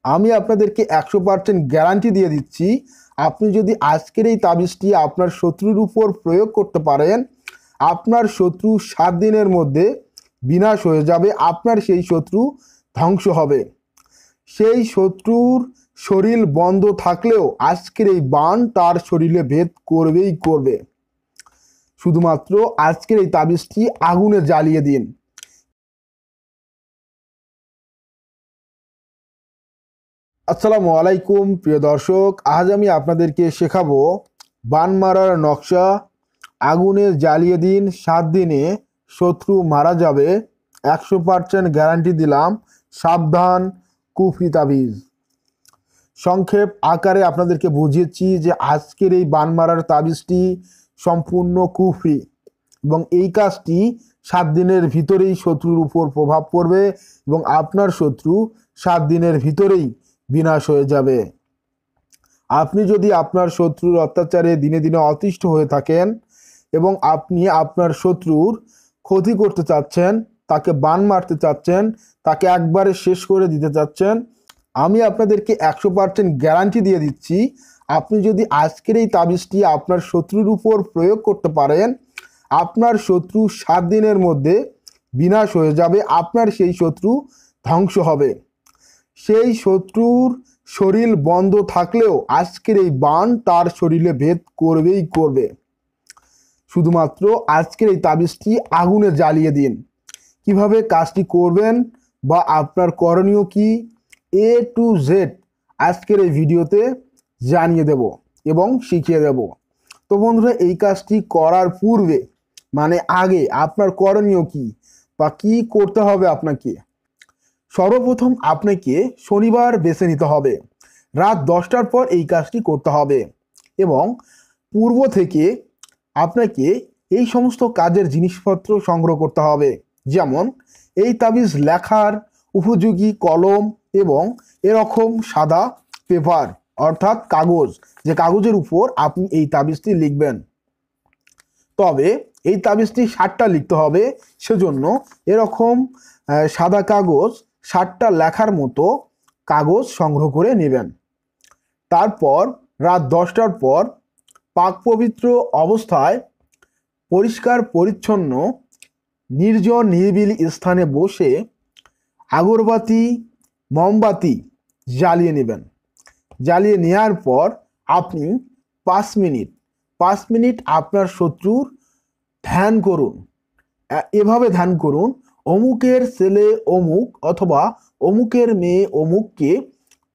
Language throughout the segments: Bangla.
আমি আপনাদেরকে 100% গ্যারান্টি দিয়ে দিচ্ছি, আপনি যদি আজকের এই তাবিজটি আপনার শত্রুর উপর প্রয়োগ করতে পারেন, আপনার শত্রু 7 দিনের মধ্যে বিনাশ হয়ে যাবে। আপনার সেই শত্রু ধ্বংস হবে। সেই শত্রুর শরীর বন্ধ থাকলেও আজকের এই বাণ তার শরীরে ভেদ করবেই করবে। শুধুমাত্র আজকের এই তাবিজটি আগুনে জ্বালিয়ে দিন। আসসালামু আলাইকুম প্রিয় দর্শক, আজ আমি আপনাদেরকে শেখাবো বান মারার নকশা। আগুনে জ্বালিয়ে দিন, 7 দিনে শত্রু মারা যাবে। 100% গ্যারান্টি দিলাম। সাবধান, কুফরি তাবিজ। সংক্ষেপ আকারে আপনাদেরকে বুঝিয়েছি যে আজকের এই বান মারার তাবিজটি সম্পূর্ণ কুফরি এবং এই কাজটি 7 দিনের ভিতরেই শত্রুর উপর প্রভাব পড়বে এবং আপনার শত্রু 7 দিনের ভিতরেই বিনাশ হয়ে যাবে। আপনি যদি আপনার শত্রুর অত্যাচারে দিনে দিনে অতিষ্ঠ হয়ে থাকেন এবং আপনি আপনার শত্রুর ক্ষতি করতে চাচ্ছেন, তাকে বান মারতে চাচ্ছেন, তাকে একবারে শেষ করে দিতে চাচ্ছেন, আমি আপনাদেরকে 100% গ্যারান্টি দিয়ে দিচ্ছি, আপনি যদি আজকের এই তাবিজটি আপনার শত্রুর উপর প্রয়োগ করতে পারেন, আপনার শত্রু 7 দিনের মধ্যে বিনাশ হয়ে যাবে। আপনার সেই শত্রু ধ্বংস হবে। সেই শত্রুর শরীর বন্ধ থাকলেও আজকের এই বাণ তার শরীরে ভেদ করবেই করবে। শুধুমাত্র আজকের এই তাবিজটি আগুনে জ্বালিয়ে দিন। কিভাবে কাজটি করবেন বা আপনার করণীয় কি, A to Z আজকের এই ভিডিওতে জানিয়ে দেব এবং শিখিয়ে দেব। তো বন্ধুরা, এই কাজটি করার পূর্বে মানে আগে আপনার করণীয় কি বা কি করতে হবে আপনাকে। সর্বপ্রথম আপনাকে শনিবার বেছে নিতে হবে। রাত 10টার পর এই কাজটি করতে হবে এবং পূর্ব থেকে আপনাকে এই সমস্ত কাজের জিনিসপত্র সংগ্রহ করতে হবে, যেমন এই তাবিজ লেখার উপযোগী কলম এবং এরকম সাদা পেপার অর্থাৎ কাগজ, যে কাগজের উপর আপনি এই তাবিজটি লিখবেন। তবে এই তাবিজটি 7টা লিখতে হবে, সেজন্য এরকম সাদা কাগজ 7টা লেখার মতো কাগজ সংগ্রহ করে নেবেন। তারপর রাত 10টার পর পাক পবিত্র অবস্থায় পরিষ্কার পরিচ্ছন্ন নির্জন নিরিবিলি স্থানে বসে আগরবাতি মোমবাতি জ্বালিয়ে নেবেন। জ্বালিয়ে নেওয়ার পর আপনি 5 মিনিট আপনার শত্রুর ধ্যান করুন। এভাবে ধ্যান করুন, অমুকের ছেলে অমুক অথবা অমুকের মেয়ে অমুককে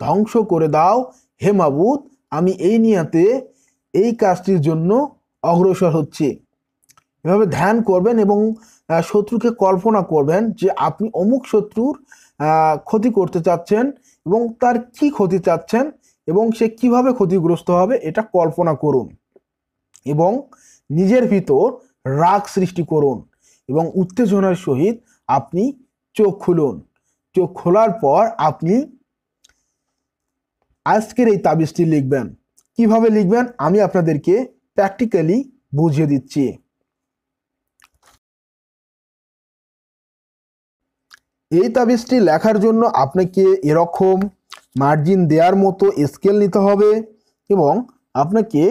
ধ্বংস করে দাও হে মাবুদ, আমি এই নিয়াতে এই কাজটির জন্য অগ্রসর হচ্ছি। এভাবে ধ্যান করবেন এবং শত্রুকে কল্পনা করবেন যে আপনি অমুক শত্রুর ক্ষতি করতে চাচ্ছেন এবং তার কি ক্ষতি চাচ্ছেন এবং সে কিভাবে ক্ষতিগ্রস্ত হবে এটা কল্পনা করুন এবং নিজের ভিতর রাগ সৃষ্টি করুন এবং উত্তেজনার সহিত আপনি চোখ খুলুন। চোখ খোলার পর আপনি আজকের এই তাবিজটি লিখবেন। কিভাবে লিখবেন আমি আপনাদেরকে প্র্যাকটিক্যালি বুঝিয়ে দিচ্ছি। এই তাবিজটি লেখার জন্য আপনাকে এরকম মার্জিন দেওয়ার মতো স্কেল নিতে হবে এবং আপনাকে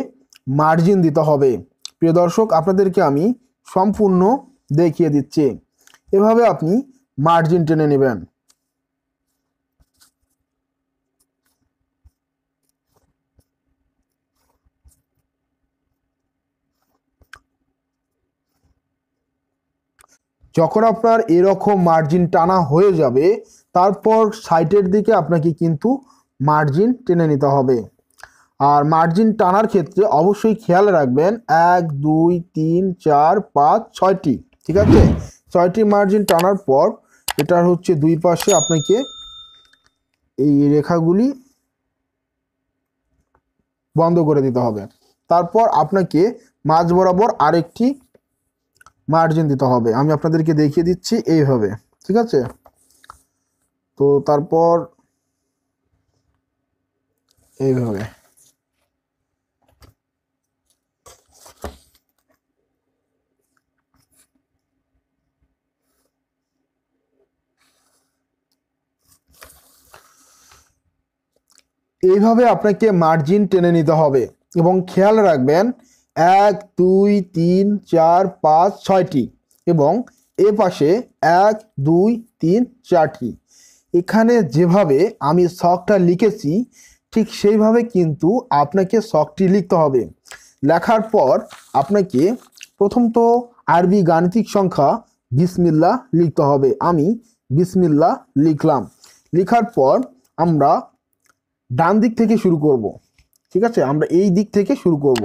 মার্জিন দিতে হবে। প্রিয় দর্শক, আপনাদেরকে আমি সম্পূর্ণ দেখিয়ে দিচ্ছি। এভাবে আপনি মার্জিন টেনে নেবেন। যখন আপনার এরকম মার্জিন টানা হয়ে যাবে, তারপর সাইডের দিকে আপনাকে কিন্তু মার্জিন টেনে নিতে হবে। আর মার্জিন টানার ক্ষেত্রে অবশ্যই খেয়াল রাখবেন 1 2 3 4 5 6টি, ঠিক আছে? 6টি মার্জিন টানার পর এটার হচ্ছে দুই পাশে আপনাকে এই রেখাগুলি বন্ধ করে দিতে হবে। তারপর আপনাকে মাঝ বরাবর আরেকটি মার্জিন দিতে হবে। আমি আপনাদেরকে দেখিয়ে দিচ্ছি এইভাবে, ঠিক আছে? তো তারপর এইভাবে এইভাবে আপনাকে মার্জিন টেনে নিতে হবে এবং খেয়াল রাখবেন 1 2 3 4 5 6টি এবং এ পাশে 1 2 3 4টি। এখানে যেভাবে আমি ছকটা লিখেছি ঠিক সেইভাবে কিন্তু আপনাকে ছকটি লিখতে হবে। লেখার পর আপনাকে প্রথমত আরবি গাণিতিক সংখ্যা বিসমিল্লাহ লিখতে হবে। আমি বিসমিল্লাহ লিখলাম। লেখার পর আমরা ডান দিক থেকে শুরু করব। ঠিক আছে, আমরা এই দিক থেকে শুরু করব।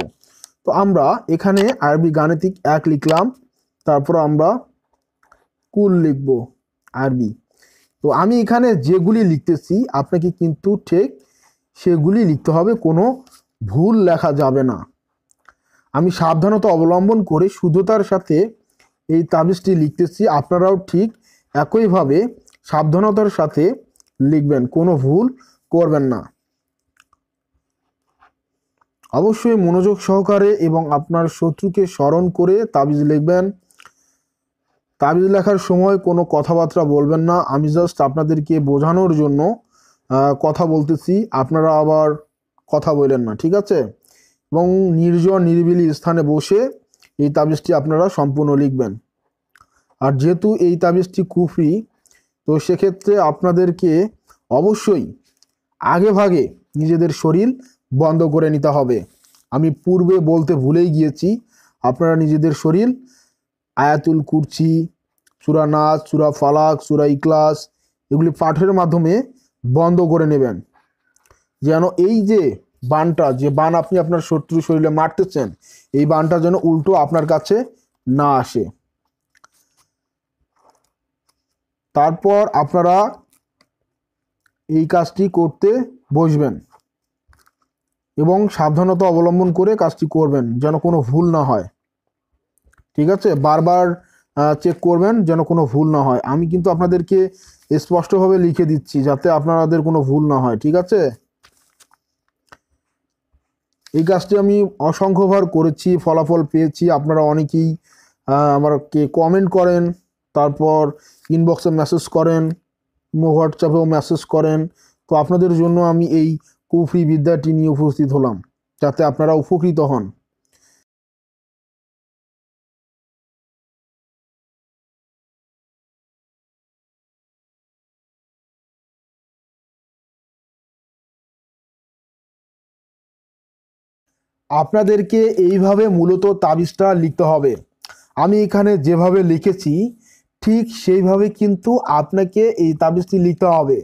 তো আমরা এখানে আরবি গাণিতিক 1 লিখলাম, তারপর আমরা কুল লিখব আরবি। তো আমি এখানে যেগুলি লিখতেছি আপনাকে কিন্তু ঠিক সেগুলি লিখতে হবে, কোনো ভুল লেখা যাবে না। আমি সাবধানতা অবলম্বন করে শুদ্ধতার সাথে এই তাবিজটি লিখতেছি, আপনারাও ঠিক একইভাবে সাবধানতার সাথে লিখবেন, কোনো ভুল করবেন না। অবশ্যই মনোযোগ সহকারে এবং আপনার শত্রুকে স্মরণ করে তাবিজ লিখবেন। তাবিজ লেখার সময় কোনো কথাবার্তা বলবেন না। আমি জাস্ট আপনাদেরকে বোঝানোর জন্য কথা বলতেছি, আপনারা আবার কথা বলেন না, ঠিক আছে? এবং নির্জন নিরিবিলি স্থানে বসে এই তাবিজটি আপনারা সম্পূর্ণ লিখবেন। আর যেহেতু এই তাবিজটি কুফরি, তো সেক্ষেত্রে আপনাদেরকে অবশ্যই আগে ভাগে নিজেদের শরীর বন্ধ করে নিতে হবে। আমি পূর্বে বলতে ভুলেই গিয়েছি, আপনারা নিজেদের শরীর আয়াতুল কুরসি, সূরা নাস, সূরা ফালাক, সূরা ইখলাস এগুলি পাঠের মাধ্যমে বন্ধ করে নেবেন, যেন এই যে বানটা, যে বান আপনি আপনার শত্রু শরীরে মারতেছেন, এই বানটা যেন উল্টো আপনার কাছে না আসে। তারপর আপনারা এই কাজটি করতে বসবেন এবং সাবধানতা অবলম্বন করে কাজটি করবেন, যেন কোনো ভুল না হয়। ঠিক আছে, বারবার চেক করবেন যেন কোনো ভুল না হয়। আমি কিন্তু আপনাদেরকে স্পষ্টভাবে লিখে দিচ্ছি যাতে আপনাদের কোনো ভুল না হয়, ঠিক আছে? এই কাজটি আমি অসংখ্যবার করেছি, ফলাফল পেয়েছি। আপনারা অনেকেই আমাকে কমেন্ট করেন, তারপর ইনবক্সে মেসেজ করেন, হোয়াটসঅ্যাপেও মেসেজ করেন। তো আপনাদের জন্য আমি এই কুফরি বিদ্যাটি নিয়ে উপস্থিত হলাম, যাতে আপনারা উপকৃত হন। আপনাদেরকে এইভাবে মূলত তাবিজটা লিখতে হবে। আমি এখানে যেভাবে লিখেছি ঠিক সেইভাবে কিন্তু আপনাকে এই তাবিজটি লিখতে হবে,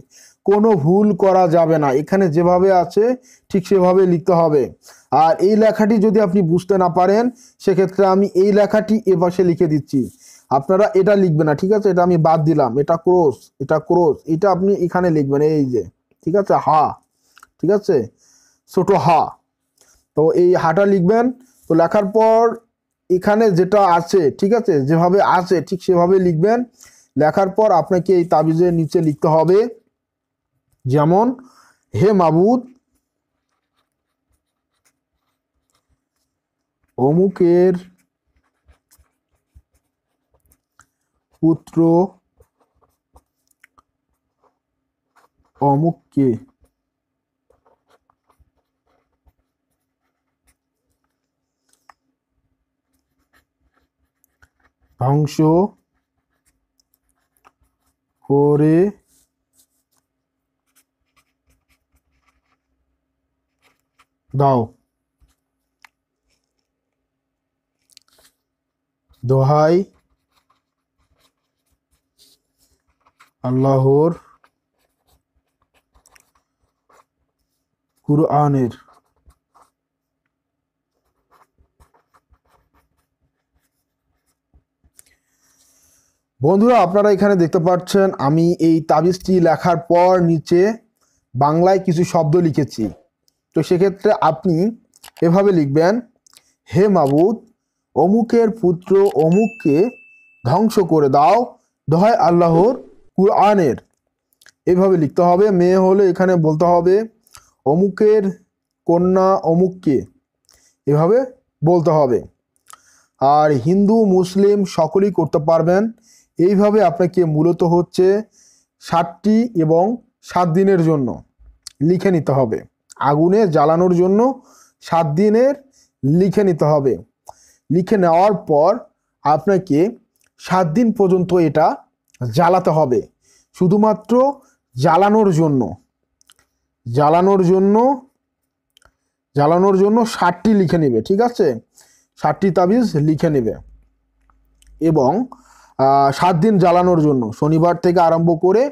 কোনো ভুল করা যাবে না। এখানে যেভাবে আছে ঠিক সেভাবে লিখতে হবে। আর এই লেখাটি যদি আপনি বুঝতে না পারেন, সেক্ষেত্রে আমি এই লেখাটি এপাশে লিখে দিচ্ছি, আপনারা এটা লিখবেন না, ঠিক আছে? এটা আমি বাদ দিলাম, এটা ক্রস, এটা ক্রস, এটা আপনি এখানে লিখবেন, এই যে, ঠিক আছে, হা, ঠিক আছে, ছোট হা। তো এই হাটা লিখবেন। তো লেখার পর এখানে যেটা আছে, ঠিক আছে, যেভাবে আছে ঠিক সেভাবে লিখবেন। লেখার পর আপনাকে এই তাবিজের নিচে লিখতে হবে, যেমন হে মাবুদ, অমুকের পুত্র অমুককে ধ্বংস করে দাও, দোহাই আল্লাহর কুরআনের। বন্ধুরা, আপনারা এখানে দেখতে পাচ্ছেন আমি এই তাবিজটি লেখার পর নিচে বাংলায় কিছু শব্দ লিখেছি। তো সেক্ষেত্রে আপনি এভাবে লিখবেন, হে মাবুদ, অমুকের পুত্র অমুককে ধ্বংস করে দাও, দোহাই আল্লাহর কুরআনের। এইভাবে লিখতে হবে। মেয়ে হলে এখানে বলতে হবে অমুকের কন্যা অমুককে, এভাবে বলতে হবে। আর হিন্দু মুসলিম সকলেই করতে পারবেন। এইভাবে আপনাকে মূলত হচ্ছে 7টি এবং 7 দিনের জন্য লিখে নিতে হবে। আগুনে জ্বালানোর জন্য 7 দিনের লিখে নিতে হবে। লিখে নেওয়ার পর আপনাকে 7 দিন পর্যন্ত এটা জ্বালাতে হবে, শুধুমাত্র জ্বালানোর জন্য। জ্বালানোর জন্য 60টি লিখে নেবে, ঠিক আছে? 60টি তাবিজ লিখে নেবে এবং 7 দিন জ্বালানোর জন্য, শনিবার থেকে আরম্ভ করে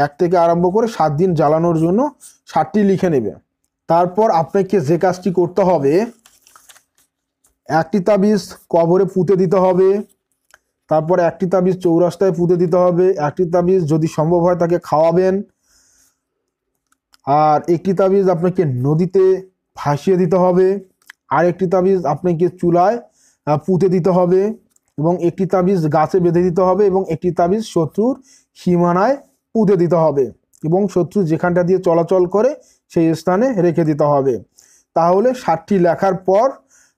1 থেকে আরম্ভ করে 7 দিন জ্বালানোর জন্য 60টি লিখে নেবে। তারপর আপনাকে যে কাজটি করতে হবে, একটি তাবিজ কবরে পুঁতে দিতে হবে, তারপর একটি তাবিজ চৌরাস্তায় পুঁতে দিতে হবে, একটি তাবিজ যদি সম্ভব হয় তাকে খাওয়াবেন, আর একটি তাবিজ আপনাকে নদীতে ভাসিয়ে দিতে হবে, আর একটি তাবিজ আপনাকে চুলায় পুঁতে দিতে হবে, এবং একটি তাবিজ গাছে বেঁধে দিতে হবে, এবং একটি তাবিজ শত্রুর সীমানায় পুঁতে দিতে হবে, এবং শত্রু যেখানটা দিয়ে চলাচল করে সেই স্থানে রেখে দিতে হবে। তাহলে 60টি লেখার পর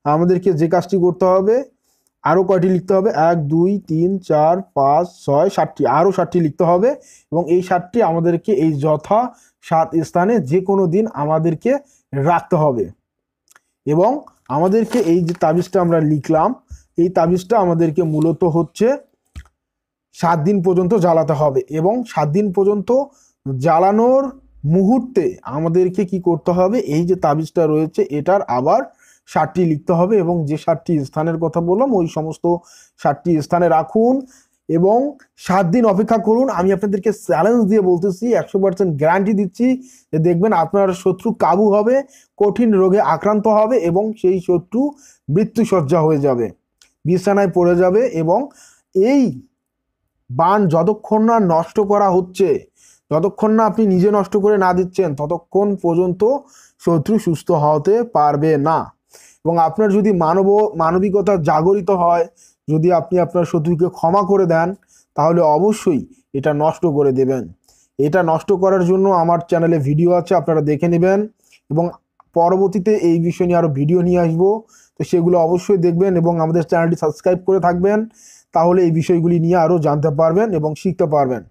আমাদেরকে যে কাজটি করতে হবে, আরও কয়টি লিখতে হবে, 1 2 3 4 5 6 7টি, আরও 7টি লিখতে হবে, এবং এই 7টি আমাদেরকে এই যথা 7 স্থানে যে কোনো দিন আমাদেরকে রাখতে হবে। এবং আমাদেরকে এই যে তাবিজটা আমরা লিখলাম, এই তাবিজটা আমাদেরকে মূলত হচ্ছে 7 দিন পর্যন্ত জ্বালাতে হবে, এবং 7 দিন পর্যন্ত জ্বালানোর মুহূর্তে আমাদেরকে কি করতে হবে, এই যে তাবিজটা রয়েছে এটার আবার 7টি লিখতে হবে, এবং যে 7টি স্থানের কথা বললাম ওই সমস্ত 7টি স্থানে রাখুন এবং 7 দিন অপেক্ষা করুন। আমি আপনাদেরকে চ্যালেঞ্জ দিয়ে বলতেছি, 100% গ্যারান্টি দিচ্ছি যে দেখবেন আপনার শত্রু কাবু হবে, কঠিন রোগে আক্রান্ত হবে, এবং সেই শত্রু মৃত্যুসজ্জা হয়ে যাবে, বিছানায় পড়ে যাবে। এবং এই বান যতক্ষণ না নষ্ট করা হচ্ছে, যতক্ষণ না আপনি নিজে নষ্ট করে না দিচ্ছেন, ততক্ষণ পর্যন্ত শত্রু সুস্থ হতে পারবে না। এবং আপনার যদি মানবিকতা জাগরিত হয়, যদি আপনি আপনার শত্রুকে ক্ষমা করে দেন, তাহলে অবশ্যই এটা নষ্ট করে দেবেন। এটা নষ্ট করার জন্য আমার চ্যানেলে ভিডিও আছে, আপনারা দেখে নেবেন, এবং পরবর্তীতে এই বিষয় নিয়ে আরও ভিডিও নিয়ে আসবো, তো সেগুলো অবশ্যই দেখবেন এবং আমাদের চ্যানেলটি সাবস্ক্রাইব করে থাকবেন, তাহলে এই বিষয়গুলি নিয়ে আরও জানতে পারবেন এবং শিখতে পারবেন।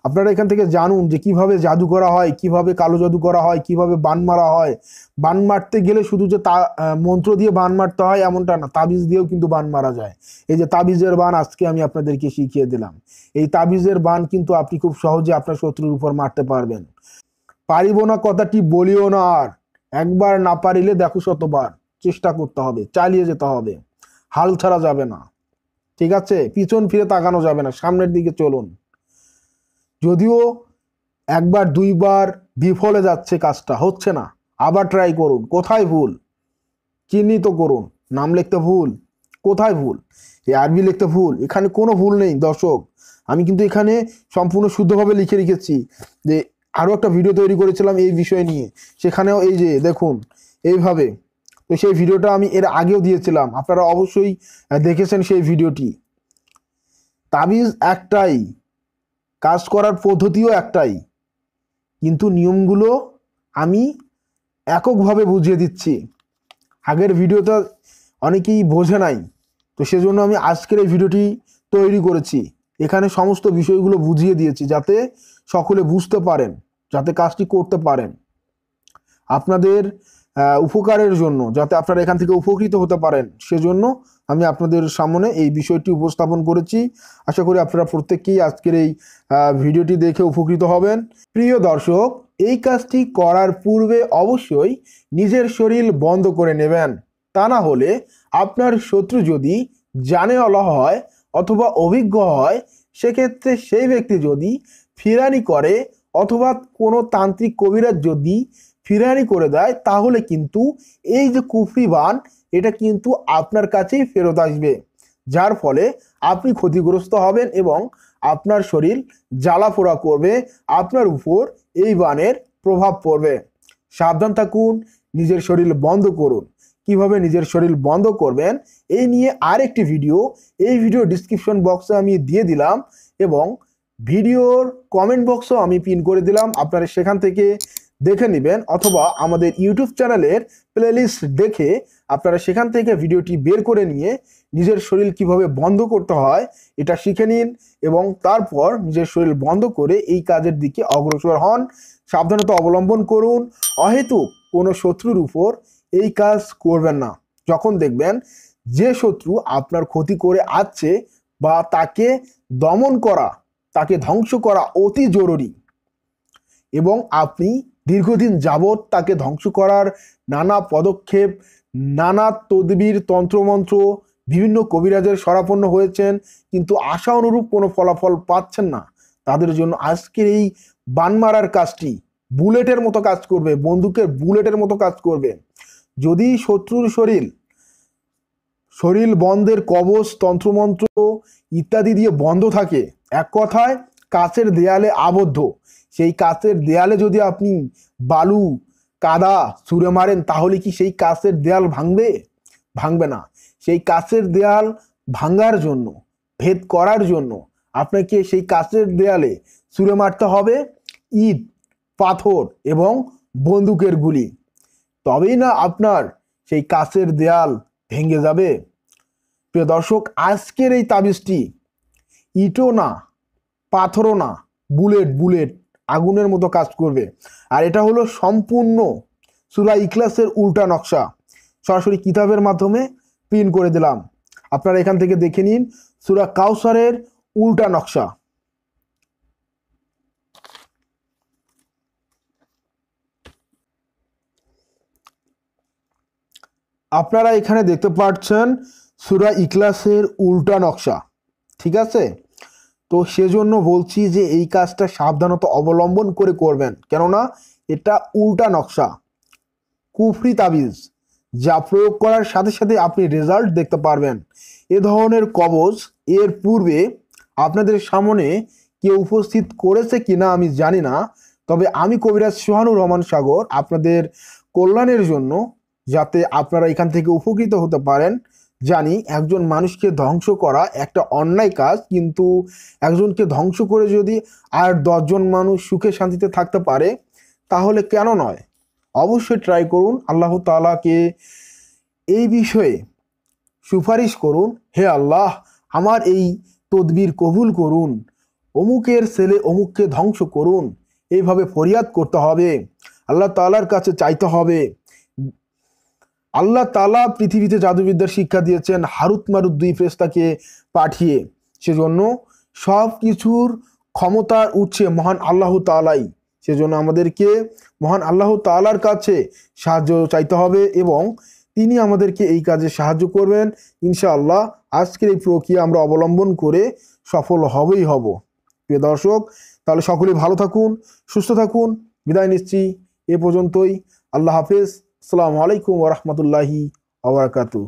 আপনারা এখান থেকে জানুন যে কিভাবে জাদু করা হয়, কিভাবে কালো জাদু করা হয়, কিভাবে বান মারা হয়। বান মারতে গেলে শুধু যে মন্ত্র দিয়ে বান মারতে হয় এমনটা না, তাবিজ দিয়েও কিন্তু বান মারা যায়। এই যে তাবিজের বান আজকে আমি আপনাদেরকে শিখিয়ে দিলাম, এই তাবিজের বান কিন্তু আপনি খুব সহজে আপনার শত্রুর উপর মারতে পারবেন। পারিব না কথাটি বলিও না আর, একবার না পারিলে দেখো শতবার। চেষ্টা করতে হবে, চালিয়ে যেতে হবে, হাল ছাড়া যাবে না, ঠিক আছে? পিছন ফিরে তাকানো যাবে না, সামনের দিকে চলুন। যদিও 1বার 2বার বিফলে যাচ্ছে, কাজটা হচ্ছে না, আবার ট্রাই করুন। কোথায় ভুল চিহ্নিত করুন, নাম লিখতে ভুল, কোথায় ভুল, এই আরবি লিখতে ভুল, এখানে কোনো ভুল নেই দর্শক। আমি কিন্তু এখানে সম্পূর্ণ শুদ্ধভাবে লিখে রেখেছি। যে আরও একটা ভিডিও তৈরি করেছিলাম এই বিষয় নিয়ে, সেখানেও এই যে দেখুন এইভাবে, তো সেই ভিডিওটা আমি এর আগেও দিয়েছিলাম, আপনারা অবশ্যই দেখেছেন সেই ভিডিওটি। তাবিজ একটাই, কাজ করার পদ্ধতিও একটাই, কিন্তু নিয়মগুলো আমি এককভাবে বুঝিয়ে দিচ্ছি। আগের ভিডিওটা অনেকেই বোঝে নাই, তো সেজন্য আমি আজকের এই ভিডিওটি তৈরি করেছি। এখানে সমস্ত বিষয়গুলো বুঝিয়ে দিয়েছি যাতে সকলে বুঝতে পারেন, যাতে কাজটি করতে পারেন আপনাদের উপকারের জন্য, যাতে আপনারা এখান থেকে উপকৃত হতে পারেন, সেজন্য আমি আপনাদের সামনে এই বিষয়টি উপস্থাপন করেছি। আশা করি আপনারা প্রত্যেককেই আজকের এই ভিডিওটি দেখে উপকৃত হবেন। প্রিয় দর্শক, এই কাজটি করার পূর্বে অবশ্যই নিজের শরীর বন্ধ করে নেবেন, তা না হলে আপনার শত্রু যদি জানেওয়ালা হয় অথবা অভিজ্ঞ হয়, সেক্ষেত্রে সেই ব্যক্তি যদি ফিরানি করে অথবা কোনো তান্ত্রিক কবিরাজ যদি ফিরানি করে দেয়, তাহলে কিন্তু এই যে কুফরি বান, এটা কিন্তু আপনার কাছেই ফেরত আসবে, যার ফলে আপনি ক্ষতিগ্রস্ত হবেন এবং আপনার শরীর জ্বালাপোড়া করবে, আপনার উপর এই বানের প্রভাব পড়বে। সাবধান থাকুন, নিজের শরীর বন্ধ করুন। কিভাবে নিজের শরীর বন্ধ করবেন এই নিয়ে আরেকটি ভিডিও, এই ভিডিও ডিসক্রিপশন বক্সে আমি দিয়ে দিলাম, এবং ভিডিওর কমেন্ট বক্সও আমি পিন করে দিলাম, আপনারা সেখান থেকে দেখে নেবেন, অথবা আমাদের ইউটিউব চ্যানেলের প্লেলিস্ট দেখে আপনারা সেখান থেকে ভিডিওটি বের করে নিয়ে নিজের শরীর কিভাবে বন্ধ করতে হয় এটা শিখে নিন, এবং তারপর নিজের শরীর বন্ধ করে এই কাজের দিকে অগ্রসর হন। সাবধানতা অবলম্বন করুন, অহেতুক কোনো শত্রুর উপর এই কাজ করবেন না। যখন দেখবেন যে শত্রু আপনার ক্ষতি করে আসছে বা তাকে দমন করা, তাকে ধ্বংস করা অতি জরুরি এবং আপনি দীর্ঘদিন যাবৎ তাকে ধ্বংস করার নানা পদক্ষেপ, নানা তদবির, তন্ত্রমন্ত্র, বিভিন্ন কবিরাজের শরণাপন্ন হয়েছেন, কিন্তু আশা অনুরূপ কোনো ফলাফল পাচ্ছেন না, তাদের জন্য আজকের এই বান মারার কাজটি বুলেটের মতো কাজ করবে, বন্দুকের বুলেটের মতো কাজ করবে। যদি শত্রুর শরীর বন্ধের কবচ, তন্ত্রমন্ত্র ইত্যাদি দিয়ে বন্ধ থাকে, এক কথায় কাচের দেয়ালে আবদ্ধ, সেই কাচের দেয়ালে যদি আপনি বালু, কাদা ছুঁড়ে মারেন, তাহলে কি সেই কাচের দেয়াল ভাঙবে? ভাঙবে না। সেই কাচের দেয়াল ভাঙার জন্য, ভেদ করার জন্য আপনাকে সেই কাচের দেয়ালে ছুঁড়ে মারতে হবে ইট, পাথর এবং বন্দুকের গুলি। তবেই না আপনার সেই কাচের দেয়াল ভেঙে যাবে। প্রিয় দর্শক, আজকের এই তাবিজটি ইটও না, পাথরও না, বুলেট আগুনের মতো কাজ করবে। আর এটা হলো সম্পূর্ণ সূরা ইখলাসের উল্টা নকশা, সরাসরি কিতাবের মাধ্যমে প্রিন্ট করে দিলাম। আপনারা এখান থেকে দেখে নিন সূরা কাউসারের উল্টা নকশা। আপনারা এখানে দেখতে পাচ্ছেন সূরা ইখলাসের উল্টা নকশা, ঠিক আছে? তো সেজন্য বলছি যে এই কাজটা সাবধানতা অবলম্বন করে করবেন, কেননা এটা উল্টা নকশা, কুফরি তাবিজ, যা প্রয়োগ করার সাথে সাথে আপনি রেজাল্ট দেখতে পারবেন। এ ধরনের কবজ এর পূর্বে আপনাদের সামনে কেউ উপস্থিত করেছে কিনা আমি জানি না, তবে আমি কবিরাজ সোহানুর রহমান সাগর আপনাদের কল্যাণের জন্য, যাতে আপনারা এখান থেকে উপকৃত হতে পারেন, জানি একজন মানুষকে ধ্বংস করা একটা অন্যায় কাজ, কিন্তু একজনকে ধ্বংস করে যদি আর 10 জন মানুষ সুখে শান্তিতে থাকতে পারে, তাহলে কেন নয়? অবশ্যই ট্রাই করুন। আল্লাহ তাআলাকে এই বিষয়ে সুপারিশ করুন, হে আল্লাহ, আমার এই তদবির কবুল করুন, অমুকের ছেলে অমুককে ধ্বংস করুন। এইভাবে ফরিয়াদ করতে হবে, আল্লাহ তাআলার কাছে চাইতে হবে। আল্লাহ তাআলা পৃথিবীতে জাদুবিদ্যার শিক্ষা দিয়েছেন হারুত মারুত 2 ফেরেশতাকে পাঠিয়ে, সেজন্য সব কিছুর ক্ষমতার উৎসে মহান আল্লাহ তাআলাই। সেজন্য আমাদেরকে মহান আল্লাহ তাআলার কাছে সাহায্য চাইতে হবে এবং তিনি আমাদেরকে এই কাজে সাহায্য করবেন ইনশাআল্লাহ। আজকের এই প্রক্রিয়া আমরা অবলম্বন করে সফল হবই হব। প্রিয় দর্শক, তাহলে সকলেই ভালো থাকুন, সুস্থ থাকুন। বিদায় নিচ্ছি এ পর্যন্তই। আল্লাহ হাফেজ। আসসালামু আলাইকুম ওয়া রাহমাতুল্লাহি ওয়া বারাকাতুহু।